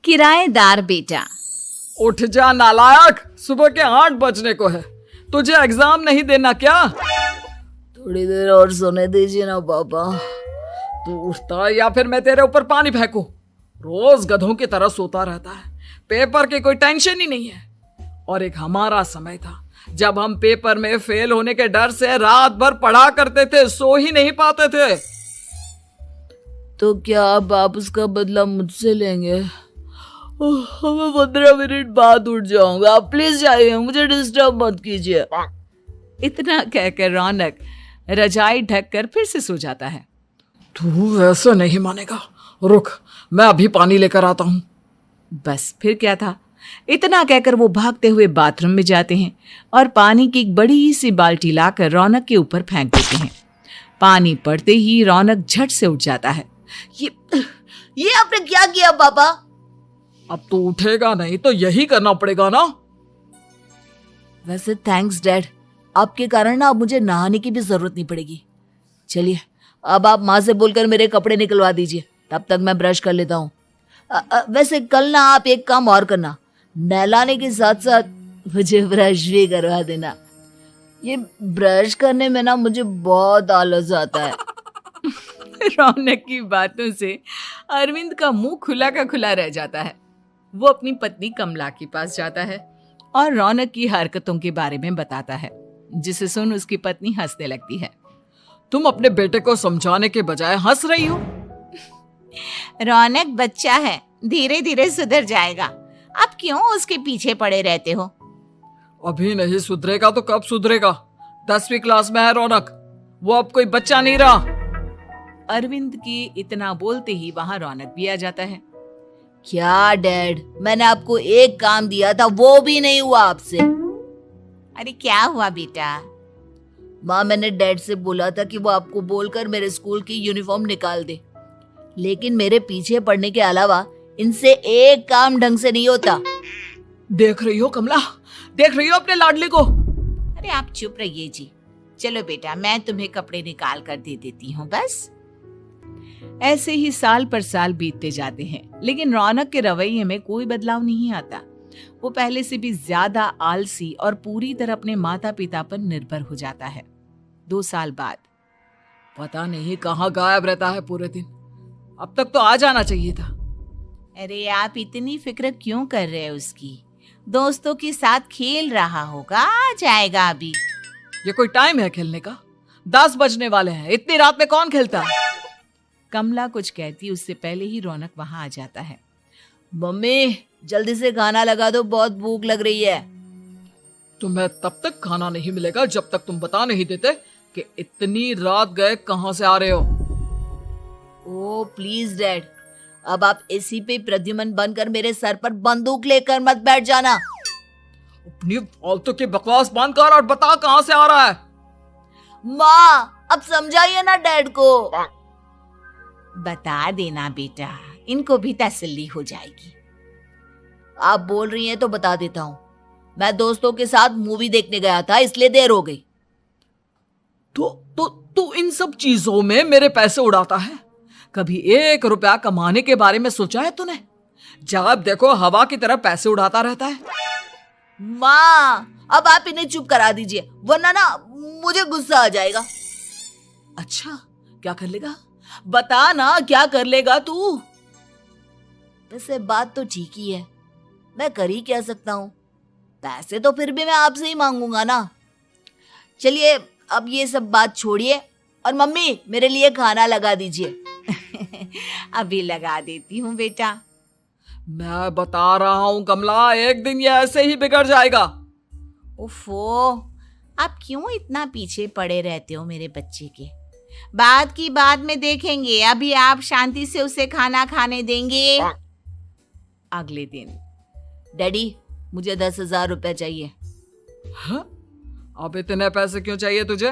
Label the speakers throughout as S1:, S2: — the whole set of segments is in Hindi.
S1: किराएदार बेटा।
S2: उठ जा नालायक, सुबह के 8 बजने को है। तुझे एग्जाम नहीं देना क्या?
S3: थोड़ी देर और सोने दीजिए ना पापा।
S2: तू उठता या फिर मैं तेरे ऊपर पानी फेंकूं? रोज गधों की तरह सोता रहता है, पेपर की कोई टेंशन ही नहीं है। और एक हमारा समय था जब हम पेपर में फेल होने के डर से रात भर पढ़ा करते थे, सो ही नहीं पाते थे।
S3: तो क्या अब आप उसका बदला मुझसे लेंगे? मैं 15 मिनट बाद उठ जाऊंगा, आप प्लीज जाइए, मुझे डिस्टर्ब मत कीजिए।
S1: इतना कहकर रौनक रजाई ढककर फिर से सो जाता है।
S2: तू वैसे नहीं मानेगा, रुक मैं अभी पानी लेकर आता हूं।
S1: बस फिर क्या था, इतना कहकर वो भागते हुए बाथरूम में जाते हैं और पानी की एक बड़ी सी बाल्टी लाकर रौनक के ऊपर फेंक देते हैं। पानी पड़ते ही रौनक झट से उठ जाता है।
S3: ये आपने क्या किया पापा?
S2: अब तो उठेगा नहीं तो यही करना पड़ेगा ना।
S3: वैसे थैंक्स डैड, आपके कारण ना अब मुझे नहाने की भी जरूरत नहीं पड़ेगी। चलिए अब आप माँ से बोलकर मेरे कपड़े निकलवा दीजिए, तब तक मैं ब्रश कर लेता हूँ। वैसे कल ना आप एक काम और करना, नहलाने के साथ साथ मुझे ब्रश भी करवा देना। ये ब्रश करने में ना मुझे बहुत आलस आता है।
S1: रौनक की बातों से अरविंद का मुंह खुला का खुला रह जाता है। वो अपनी पत्नी कमला के पास जाता है और रौनक की हरकतों के बारे में बताता है, जिसे सुन उसकी पत्नी हंसने लगती है।
S2: तुम अपने बेटे को समझाने के बजाय हंस रही हो।
S1: रौनक बच्चा है, धीरे धीरे सुधर जाएगा, आप क्यों उसके पीछे पड़े रहते हो?
S2: अभी नहीं सुधरेगा तो कब सुधरेगा? 10वीं क्लास में है रौनक, वो अब कोई बच्चा नहीं रहा।
S1: अरविंद की इतना बोलते ही वहां रौनक भी आ जाता है।
S3: क्या डैड, मैंने आपको एक काम दिया था, वो भी नहीं हुआ आपसे।
S1: अरे क्या हुआ बेटा?
S3: माँ, मैंने डैड से बोला था कि वो आपको बोलकर मेरे स्कूल की यूनिफॉर्म निकाल दे, लेकिन मेरे पीछे पड़ने के अलावा इनसे एक काम ढंग से नहीं होता।
S2: देख रही हो कमला, देख रही हो अपने लाडले को?
S1: अरे आप चुप रहिए जी। चलो बेटा, मैं तुम्हें कपड़े निकाल कर दे देती हूँ। बस ऐसे ही साल पर साल बीतते जाते हैं, लेकिन रौनक के रवैये में कोई बदलाव नहीं आता। वो पहले से भी ज्यादा आलसी और पूरी तरह अपने माता पिता पर निर्भर हो जाता है। 2 साल बाद
S2: पता नहीं कहाँ गायब रहता है पूरे दिन, अब तक तो आ जाना चाहिए था।
S1: अरे आप इतनी फिक्र क्यों कर रहे हैं उसकी? दोस्तों के साथ खेल रहा होगा, आ जाएगा अभी।
S2: ये कोई टाइम है खेलने का? 10 बजने वाले हैं, इतनी रात में कौन खेलता है?
S1: कमला कुछ कहती उससे पहले ही रौनक वहां आ जाता है।
S3: मम्मी जल्दी से खाना लगा दो, बहुत भूख लग रही है।
S2: तुम्हें तब तक खाना नहीं मिलेगा जब तक तुम बता नहीं देते कि इतनी रात गए कहां से आ रहे हो।
S3: ओ प्लीज डैड, अब आप एसी पे प्रद्युमन बनकर मेरे सर पर बंदूक लेकर मत बैठ जाना।
S2: अपनी फालतू की बकवास बंद कर और बता कहां से आ रहा है।
S3: माँ अब समझाइए ना डैड को।
S1: बता देना बेटा, इनको भी तसल्ली हो जाएगी।
S3: आप बोल रही हैं तो बता देता हूँ, मैं दोस्तों के साथ मूवी देखने गया था, इसलिए देर हो गई।
S2: तो इन सब चीजों में मेरे पैसे उड़ाता है। कभी 1 रुपया कमाने के बारे में सोचा है तूने? जब देखो हवा की तरह पैसे उड़ाता रहता है।
S3: माँ अब आप इन्हें चुप करा दीजिए, वरना ना मुझे गुस्सा आ जाएगा।
S2: अच्छा क्या कर लेगा? बता ना क्या कर लेगा तू?
S3: वैसे बात तो ठीक ही है, मैं कर ही क्या सकता हूँ। पैसे तो फिर भी मैं आपसे ही मांगूंगा ना। चलिए अब ये सब बात छोड़िए और मम्मी मेरे लिए खाना लगा दीजिए।
S1: अभी लगा देती हूँ बेटा।
S2: मैं बता रहा हूँ कमला, एक दिन ये ऐसे ही बिगड़ जाएगा।
S1: ओफो, आप क्यों इतना पीछे पड़े रहते हो मेरे बच्चे के? बाद की बात में देखेंगे, अभी आप शांति से उसे खाना खाने देंगे। अगले दिन
S3: डैडी मुझे 10,000 रुपए चाहिए।
S2: हाँ? अब इतने पैसे क्यों चाहिए तुझे?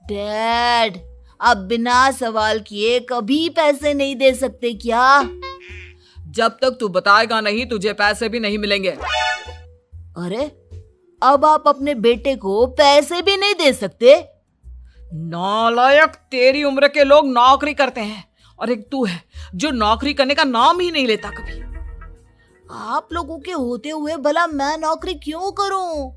S3: डैड आप बिना सवाल किए कभी पैसे नहीं दे सकते क्या?
S2: जब तक तू बताएगा नहीं तुझे पैसे भी नहीं मिलेंगे।
S3: अरे अब आप अपने बेटे को पैसे भी नहीं दे सकते?
S2: नालायक, तेरी उम्र के लोग नौकरी करते हैं और एक तू है जो नौकरी करने का नाम ही नहीं लेता कभी।
S3: आप लोगों के होते हुए भला मैं नौकरी क्यों करूं?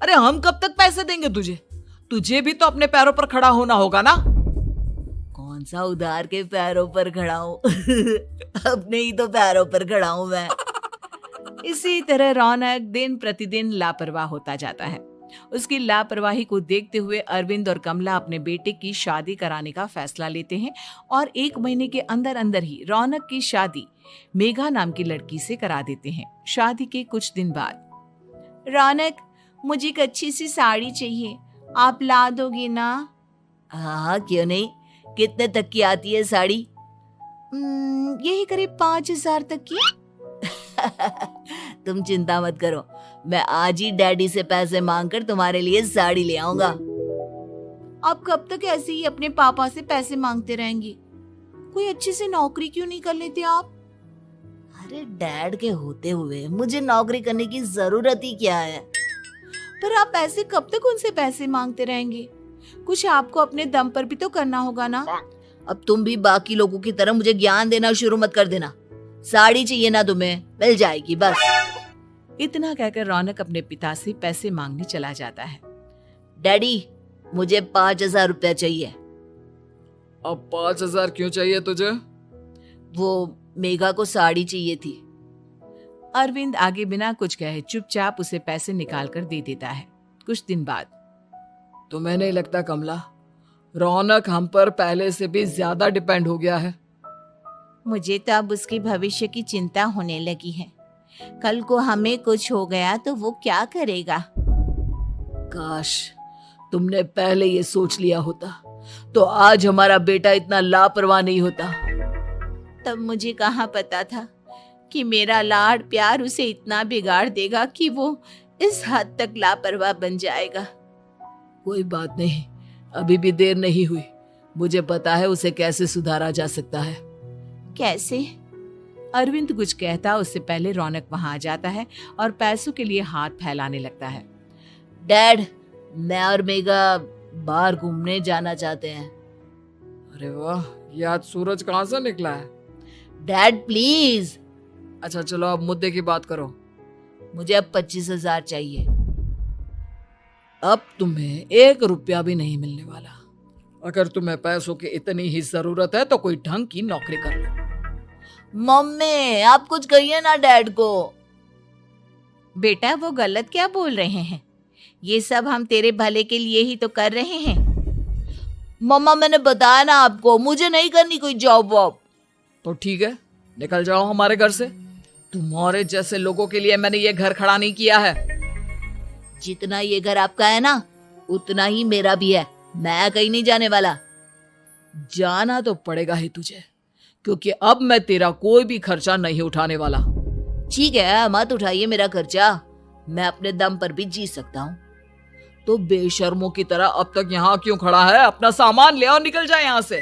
S2: अरे हम कब तक पैसे देंगे तुझे? तुझे भी तो अपने पैरों पर खड़ा होना होगा ना।
S3: कौन सा उधार के पैरों पर खड़ा हूं? अपने ही तो पैरों पर खड़ा हूं मैं।
S1: इसी तरह रौनक दिन प्रतिदिन लापरवाह होता जाता है। उसकी लापरवाही को देखते हुए अरविंद और कमला अपने बेटे की शादी कराने का फैसला लेते हैं और 1 महीने के अंदर अंदर ही रौनक की शादी मेघा नाम की लड़की से करा देते हैं। शादी के कुछ दिन बाद, रौनक, मुझे एक अच्छी सी साड़ी चाहिए, आप ला दोगे ना?
S3: हाँ, क्यों नहीं। कितने तक की आती है साड़ी?
S1: यही करीब 5,000 तक की।
S3: तुम चिंता मत करो, मैं आज ही डैडी से पैसे मांगकर तुम्हारे लिए साड़ी ले आऊंगा।
S1: आप कब तक ऐसे ही अपने पापा से पैसे मांगते रहेंगे? कोई अच्छी सी नौकरी क्यों नहीं कर लेते आप?
S3: अरे डैड के होते हुए मुझे नौकरी करने की जरूरत ही क्या है?
S1: पर आप ऐसे कब तक उनसे पैसे मांगते रहेंगे? कुछ आपको अपने दम पर भी तो करना होगा ना।
S3: अब तुम भी बाकी लोगों की तरह मुझे ज्ञान देना शुरू मत कर देना। साड़ी चाहिए ना तुम्हें, मिल जाएगी बस।
S1: इतना कहकर रौनक अपने पिता से पैसे मांगने चला जाता है।
S3: डैडी, मुझे 5,000 रुपया चाहिए।
S2: अब 5,000 क्यों चाहिए तुझे?
S3: वो मेघा को साड़ी चाहिए थी।
S1: अरविंद आगे बिना कुछ कहे चुपचाप उसे पैसे निकाल कर दे देता है। कुछ दिन बाद,
S2: तुम्हें नहीं लगता कमला, रौनक हम पर पहले से भी ज्यादा डिपेंड हो गया है?
S1: मुझे तो अब उसके भविष्य की चिंता होने लगी है। कल को हमें कुछ हो गया तो वो क्या करेगा?
S3: काश तुमने पहले ये सोच लिया होता तो आज हमारा बेटा इतना लापरवाह नहीं होता।
S1: तब मुझे कहाँ पता था कि मेरा लाड प्यार उसे इतना बिगाड़ देगा कि वो इस हद तक लापरवाह बन जाएगा।
S3: कोई बात नहीं, अभी भी देर नहीं हुई। मुझे पता है उसे कैसे सुधारा जा सकता है।
S1: कैसे? अरविंद कुछ कहता उससे पहले रौनक वहां आ जाता है और पैसों के लिए हाथ फैलाने लगता है।
S3: डैड, मैं और मेघा बाहर घूमने जाना चाहते हैं।
S2: अरे वाह, ये आज सूरज कहाँ से निकला है?
S3: Dad please.
S2: अच्छा चलो अब मुद्दे की बात करो।
S3: मुझे अब 25,000 चाहिए।
S2: अब तुम्हें 1 रुपया भी नहीं मिलने वाला। अगर तुम्हें पैसों की इतनी ही जरूरत है तो कोई ढंग की नौकरी कर लो।
S3: मम्मी, आप कुछ कहिए ना डैड को।
S1: बेटा, वो गलत क्या बोल रहे हैं? ये सब हम तेरे भले के लिए ही तो कर रहे हैं।
S3: मम्मा, मैंने बताया ना आपको, मुझे नहीं करनी कोई जॉब वॉब।
S2: तो ठीक है, निकल जाओ हमारे घर से। तुम्हारे जैसे लोगों के लिए मैंने ये घर खड़ा नहीं किया है।
S3: जितना ये घर आपका है ना, उतना ही मेरा भी है। मैं कहीं नहीं जाने वाला।
S2: जाना तो पड़ेगा ही तुझे, क्योंकि अब मैं तेरा कोई भी खर्चा नहीं उठाने वाला।
S3: ठीक है, मत उठाइए मेरा खर्चा, मैं अपने दम पर भी जी सकता हूँ।
S2: तो बेशर्मों की तरह अब तक यहाँ क्यों खड़ा है? अपना सामान ले और निकल जाए यहाँ से।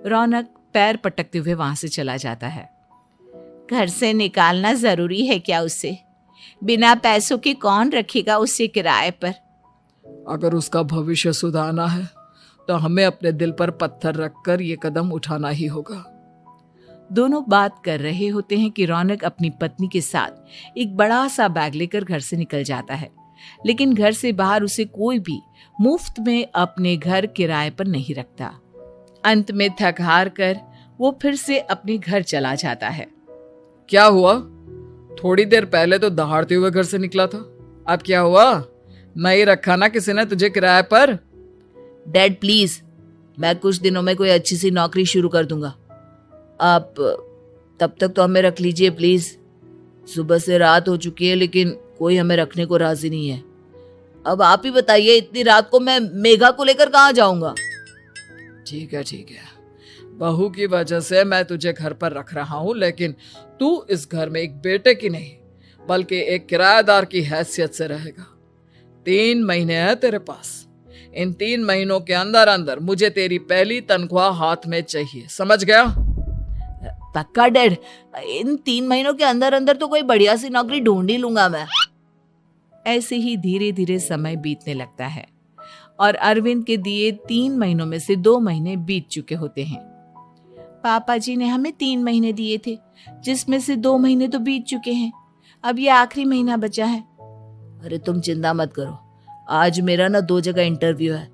S1: रौनक पैर पटकते हुए वहां से चला जाता है। घर से निकालना जरूरी है क्या उसे? बिना पैसों के कौन रखेगा उसे किराए पर?
S2: अगर उसका भविष्य सुधारना है तो हमें अपने दिल पर पत्थर रखकर ये कदम उठाना ही होगा।
S1: दोनों बात कर रहे होते हैं कि रौनक अपनी पत्नी के साथ एक बड़ा सा बैग लेकर घर से निकल जाता है, लेकिन घर से बाहर उसे कोई भी मुफ्त में अपने घर किराए पर नहीं रखता। अंत में थक हार कर वो फिर से अपने घर चला जाता है।
S2: क्या हुआ? थोड़ी देर पहले तो दहाड़ते हुए घर से निकला था, अब क्या हुआ? नहीं रखा ना किसी ने तुझे किराए पर?
S3: डैड प्लीज, मैं कुछ दिनों में कोई अच्छी सी नौकरी शुरू कर दूंगा। आप तब तक तो हमें रख लीजिए प्लीज। सुबह से रात हो चुकी है लेकिन कोई हमें रखने को राजी नहीं है। अब आप ही बताइए, इतनी रात को मैं मेघा को लेकर कहाँ जाऊंगा?
S2: ठीक है, बहू की वजह से मैं तुझे घर पर रख रहा हूँ, लेकिन तू इस घर में एक बेटे की नहीं बल्कि एक किराएदार की हैसियत से रहेगा। 3 महीने हैं तेरे पास। इन 3 महीनों के अंदर अंदर मुझे तेरी पहली तनख्वाह हाथ में चाहिए, समझ गया?
S3: पक्का डैड, इन 3 महीनों के अंदर अंदर तो कोई बढ़िया सी नौकरी ढूंढ ही लूंगा मैं।
S1: ऐसे ही धीरे धीरे समय बीतने लगता है और अरविंद के दिए 3 महीनों में से 2 महीने बीत चुके होते हैं। पापा जी ने हमें 3 महीने दिए थे, जिसमें से 2 महीने तो बीत चुके हैं। अब ये आखिरी महीना बचा है।
S3: अरे तुम चिंता मत करो, आज मेरा ना 2 जगह इंटरव्यू है,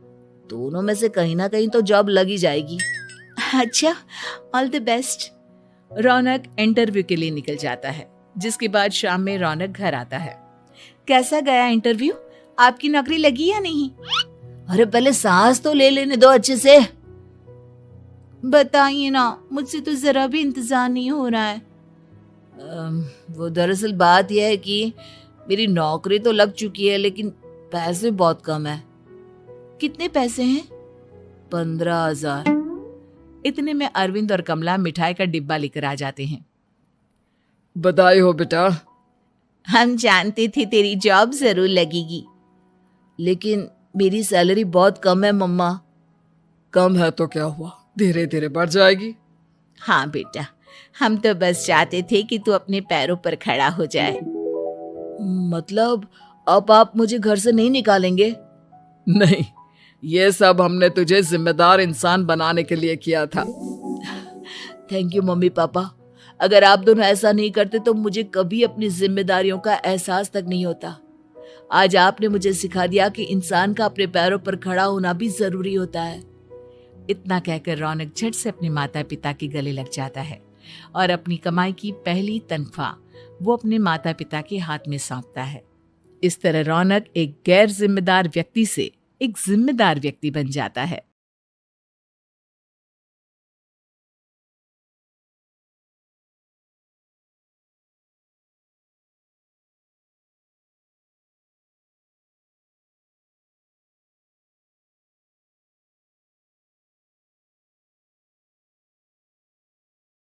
S3: दोनों में से कहीं ना कहीं तो जॉब लगी जाएगी।
S1: अच्छा, all the best. Raunak interview के लिए निकल जाता है, जिसके बाद शाम में रौनक घर आता है। कैसा गया इंटरव्यू? आपकी नौकरी लगी या नहीं?
S3: अरे पहले सांस तो ले लेने दो अच्छे से।
S1: बताइए ना, मुझसे तो जरा भी इंतजार नहीं हो रहा है।
S3: वो दरअसल बात यह है कि मेरी नौकरी तो लग चुकी है, लेकिन पैसे बहुत कम है।
S1: कितने पैसे हैं?
S3: 15,000।
S1: इतने में अरविंद और कमला मिठाई का डिब्बा लेकर आ जाते हैं।
S2: बधाई हो बेटा।
S1: हम जानते थे तेरी जॉब जरूर लगेगी।
S3: लेकिन मेरी सैलरी बहुत कम है मम्मा।
S2: कम है तो क्या हुआ, धीरे धीरे बढ़ जाएगी।
S1: हाँ बेटा, हम तो बस चाहते थे कि तू अपने पैरों पर खड़ा हो जाए।
S3: मतलब अब आप मुझे घर से नहीं निकालेंगे?
S2: नहीं, ये सब हमने तुझे जिम्मेदार इंसान बनाने के लिए किया था।
S3: Thank you mummy papa. अगर आप दोनों ऐसा नहीं करते तो मुझे कभी अपनी जिम्मेदारियों का एहसास तक नहीं होता। आज आपने मुझे सिखा दिया कि इंसान का अपने पैरों पर खड़ा होना भी जरूरी होता है।
S1: इतना कहकर रौनक झट से अपने माता पिता के गले लग जाता है और अपनी कमाई की पहली तनख्वाह वो अपने माता पिता के हाथ में सौंपता है। इस तरह रौनक एक गैर जिम्मेदार व्यक्ति से एक जिम्मेदार व्यक्ति बन जाता है।